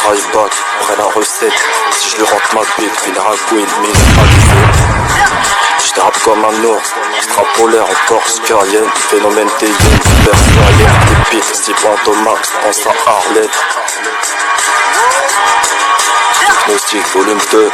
drive back, près la recette. Si je lui rentre ma bite, finira Queen, mine alisée. J'drape comme un ours, extrapolaire en Porsche Cayenne. Phénomène TN, super sérieux, des pics, 6 points au max, pense à Arlette. Diagnostic volume 2.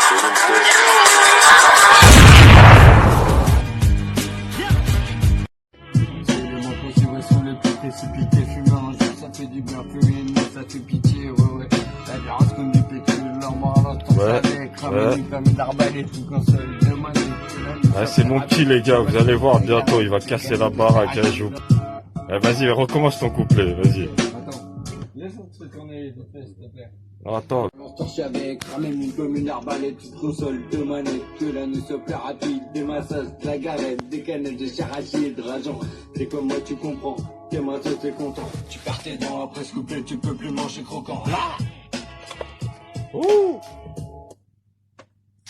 Ouais, c'est mon petit les gars, vous allez voir bientôt, il va casser la baraque, hein, joue. Vas-y, recommence ton couplet, vas-y. Attends, laisse un truc en s'il te plaît. Attends. Torché avec, ramène comme une arbalète, petite console, 2 manettes, que la nuit soit plus rapide, des massages, de la galette, des canettes de charachide, rageant, c'est comme moi tu comprends, t'es ma sauce, t'es content, tu perds tes dents, après ce couplet, tu peux plus manger croquant. Ah Ouh.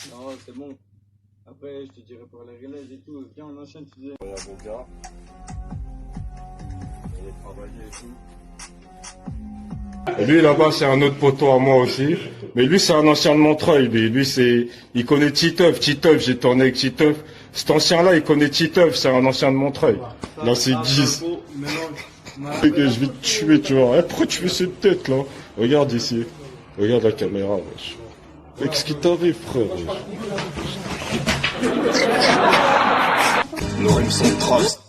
non, c'est bon. Après, je te dirai pour les relais et tout, viens on enchaîne, tu dis. Il y a mon gars, il est travaillé et tout. Et lui là-bas c'est un autre poteau à moi aussi, mais lui c'est un ancien de Montreuil, lui c'est, il connaît Titeuf, j'ai tourné avec Titeuf, cet ancien là il connaît Titeuf, c'est un ancien de Montreuil, là c'est 10, je vais te tuer tu vois, pourquoi tu fais cette tête là, regarde ici, regarde la caméra, wesh. Qu'est-ce qui t'arrive frère? Nos rimes sont traces.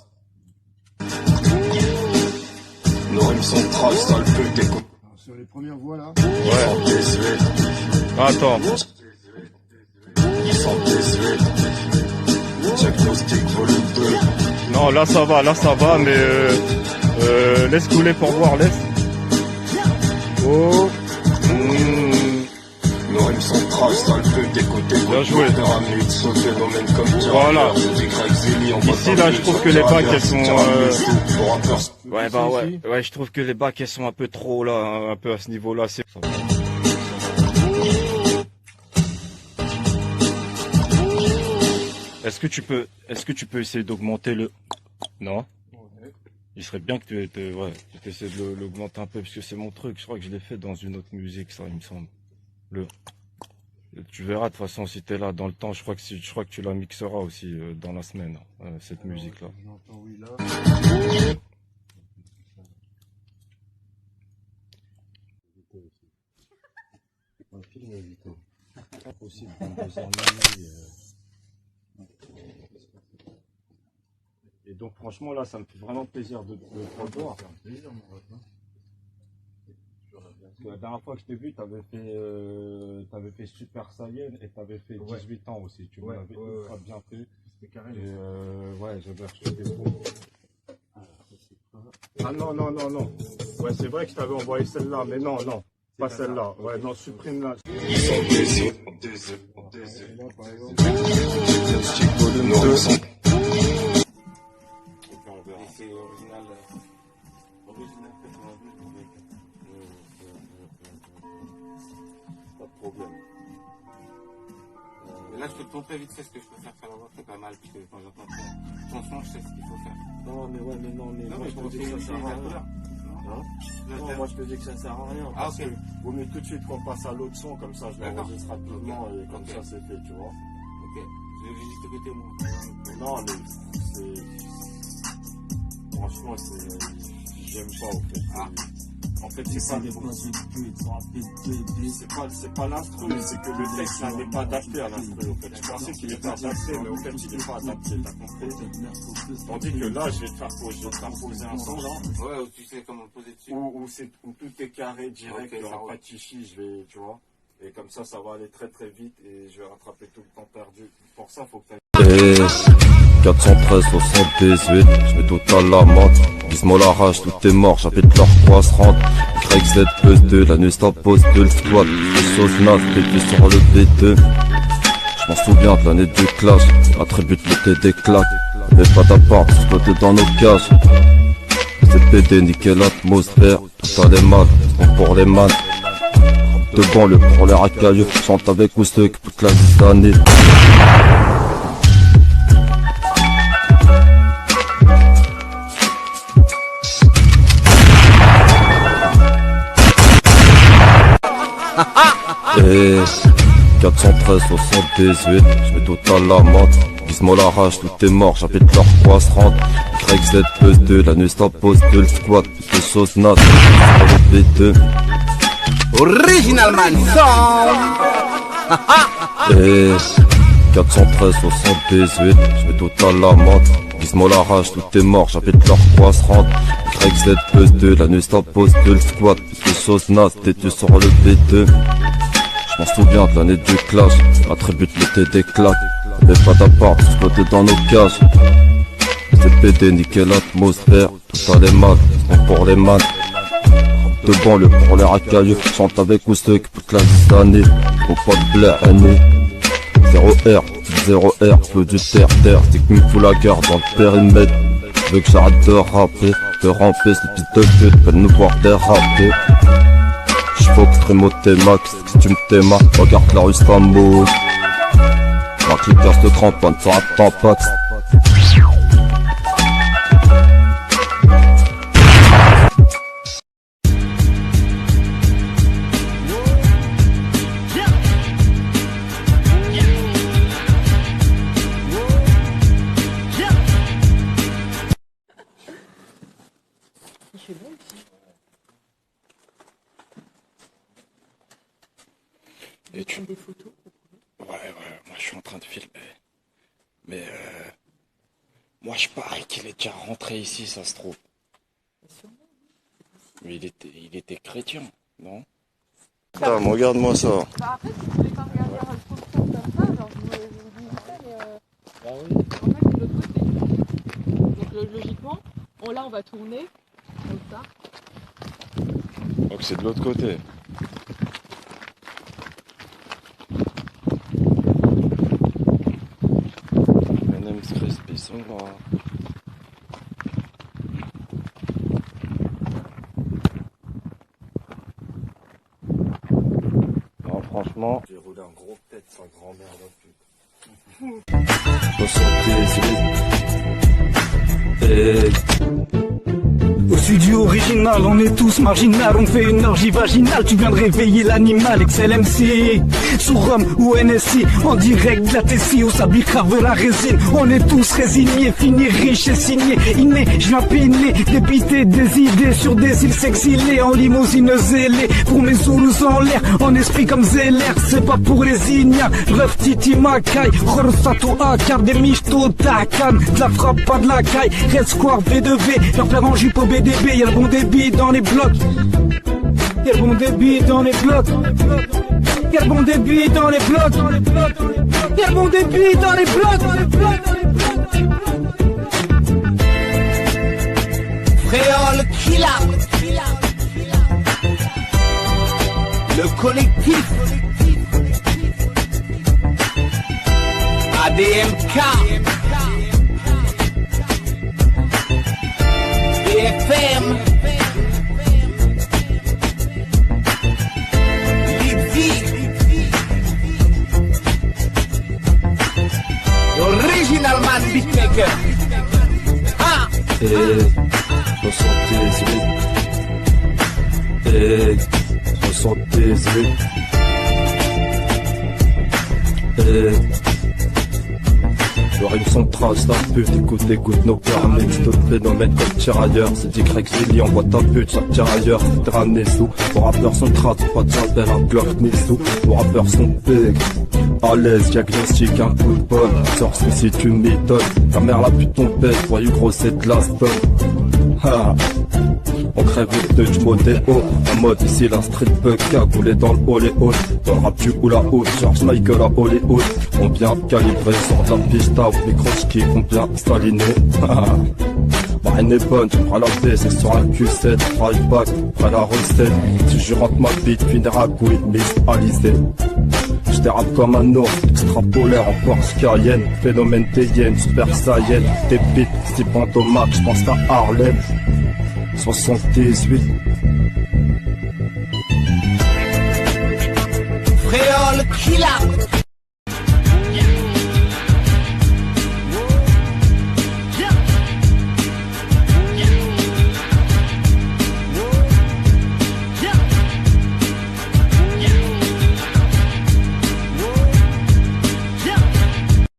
Nos rimes sont traces, ça le peut t'écouter. Sur les premières voix là. Ouais. Attends. Diagnostic volume 2. Non, là ça va, mais laisse couler pour voir, laisse. Oh. Nos rimes sont traces, ça le peut t'écouter. Bien joué. Phénomène comme Voilà. Ici là, je trouve que les bacs elles sont. Ouais, bah ouais, je trouve que les bacs elles sont un peu trop là, un peu à ce niveau-là. C'est. Est-ce que tu peux essayer d'augmenter le. Non. Il serait bien que tu essaies de l'augmenter un peu parce que c'est mon truc. Je crois que je l'ai fait dans une autre musique, ça, il me semble. Tu verras de toute façon si t'es là dans le temps. Je crois que tu la mixeras aussi dans la semaine, cette musique-là. J'entends oui là. Un film évité. Impossible de Et donc franchement là, ça me fait vraiment plaisir de te revoir. La dernière fois que je t'ai vu, t'avais fait Super Saiyan et t'avais fait 18 ans aussi. Tu m'avais ultra bien fait. C'était carré. Et ouais, j'avais reçu des photos. Ah non. Ouais, c'est vrai que je t'avais envoyé celle-là, mais non, pas celle-là. Ouais, non, supprime-la. Ils sont des œufs. Et là par exemple. Diagnostic volume 2. C'est original 92. Pas de problème. Et là, je te montrer vite fait ce que je peux faire la voix, c'est pas mal, parce que quand j'entends ton son, je sais ce qu'il faut faire. Non mais moi je te dis que ça sert à rien. Hein? Non, moi je te dis que ça sert à rien. Ah, Parce ok. que vaut mieux tout de suite qu'on passe à l'autre son, comme ça je l'enregistre rapidement et comme ça c'est fait, tu vois. Ok. Je vais juste écouter moi. Non mais c'est. Franchement j'aime pas en fait. Ah. En fait c'est pas l'instru, c'est que le texte là n'est pas adapté à l'instru en fait. Je pensais qu'il était adapté, mais en fait il n'est pas adapté, t'as compris. Tandis que là je vais te faire poser un son là. Ouais, où tu sais comment le poser dessus. Où tout est carré direct, Ok, il n'y ça aura roule. pas de chichi, tu vois. Et comme ça va aller très très vite et je vais rattraper tout le temps perdu. Pour ça, faut que tu 413, 78, je mets tout à la menthe. Gizmo l'arrache, tout est mort, j'habite leur croix se rentre. Craig Z plus 2, la nuit stop pose 2, le squat. Les sauces nazes, pété sur le B2. Je m'en souviens de l'année du clash, attribue de l'été des claques. Mais pas d'appart, exploité dans nos cages. C'est pété, niquer l'atmosphère. Tout à les mal, c'est pour les man. De banlieue pour les racailleux, chante avec Ousteux qui toute la vie d'année. Et 413, 78, je mets tout à la menthe. Gizmo l'arrache, tout est mort, j'habite leur quoi se rendre. XZ plus 2, la nuit stop postule, squat, plus de sauce naze, B2. Original man song. Et 413, 78, je mets tout à la menthe. Gizmo l'arrache, tout est mort, j'habite leur quoi se rendre. XZ plus 2, la nuit stop postule, squat, plus de sauce naze, têtu sur le B2. Je m'en souviens de l'année du clash, attribute l'été des claques. Y'avait pas d'appart, exploité dans nos cages. C'est pété, niquer l'atmosphère. Tout allait mal, c'est pour les man. De banlieue pour les racailleux. Chante avec ou ceux qui poussent la liste d'année. Faut pas de blaire, année. 0 R, feu du terre. C'est qui me fout la guerre dans le périmètre. Veux que j'arrête de rapper, de ramper, ces pistes de pute veulent nous voir déraper. J'foque Trémo T-Max, si tu me t'aimas, regarde la rue Stamboul. Ma cliquasse de crampon, ça attend pas. Et tu des photos? Ouais, moi je suis en train de filmer. Mais moi je parie qu'il est déjà rentré ici, ça se trouve. Mais il était chrétien, non? Putain, regarde-moi ça. Bah après, si vous voulez pas regarder trop de choses comme ça, alors je vous dis ça, mais Ah oui. en fait c'est de l'autre côté. Donc logiquement, là on va tourner, comme ça. Donc c'est de l'autre côté. Crispy sont là. Non, franchement, j'ai roulé un gros tête sans grand-mère de pute. 78 et... Au studio original, on est tous marginal, on fait une orgie vaginale, tu viens de réveiller l'animal, XLMC, sous Rome ou NSI, en direct de la Tessie, au sabli crave la résine, on est tous résignés, finis riches et signés, innés, je viens peiner, débiter des idées sur des îles s'exiler, en limousine zélée, pour mes zoulous en l'air, en esprit comme Zeller, c'est pas pour les ignares, rêve Titi Makai, Rorsato Akar, des michto Takan, de la frappe pas de la caille, Red Square V2V, leur frère en jupe au BDB, y'a le bon débit dans les blocs. Y'a le bon débit dans les blocs. Y'a le bon débit dans les blocs. Y'a le bon débit dans les blocs. Fréole Killa. Le collectif. ADMK. BFM. Livy. Original man beatmaker. Ah. Et 78 et 78 et le rime son trash, la pute, écoute nos permis, d'autres phénomènes comme tirailleurs, c'est dit Greg Silly, envoie ta pute, chaque tirailleur, c'est ramené sous, vos rappeurs sont trash, pas de j'appelle un Glock ni sous, vos rappeurs sont big, à l'aise, diagnostic, un coup de bol, sors si tu m'étonnes, ta mère la pute ton pète, voyou gros c'est de la stone, ha. On crève de modé haut, en mode ici la street bug, cagoulé dans le hall et hall. Dans le rap du ou la haute, George Michael à Hollywood. On bien calibré, sort de la pista, au micro-ski, on bien staliné. Marine est bonne, tu prends la baie, c'est sur un Q7, fry back, prends la recette. Si je rentre ma bite, finir à couille, Miss Alizé. J'dérape comme un ours, extrapolaire en Porsche Cayenne. Phénomène TN, Super Saiyan, des beats, si pantomac, j'pense qu'à Harlem. 78 Fréole Killa.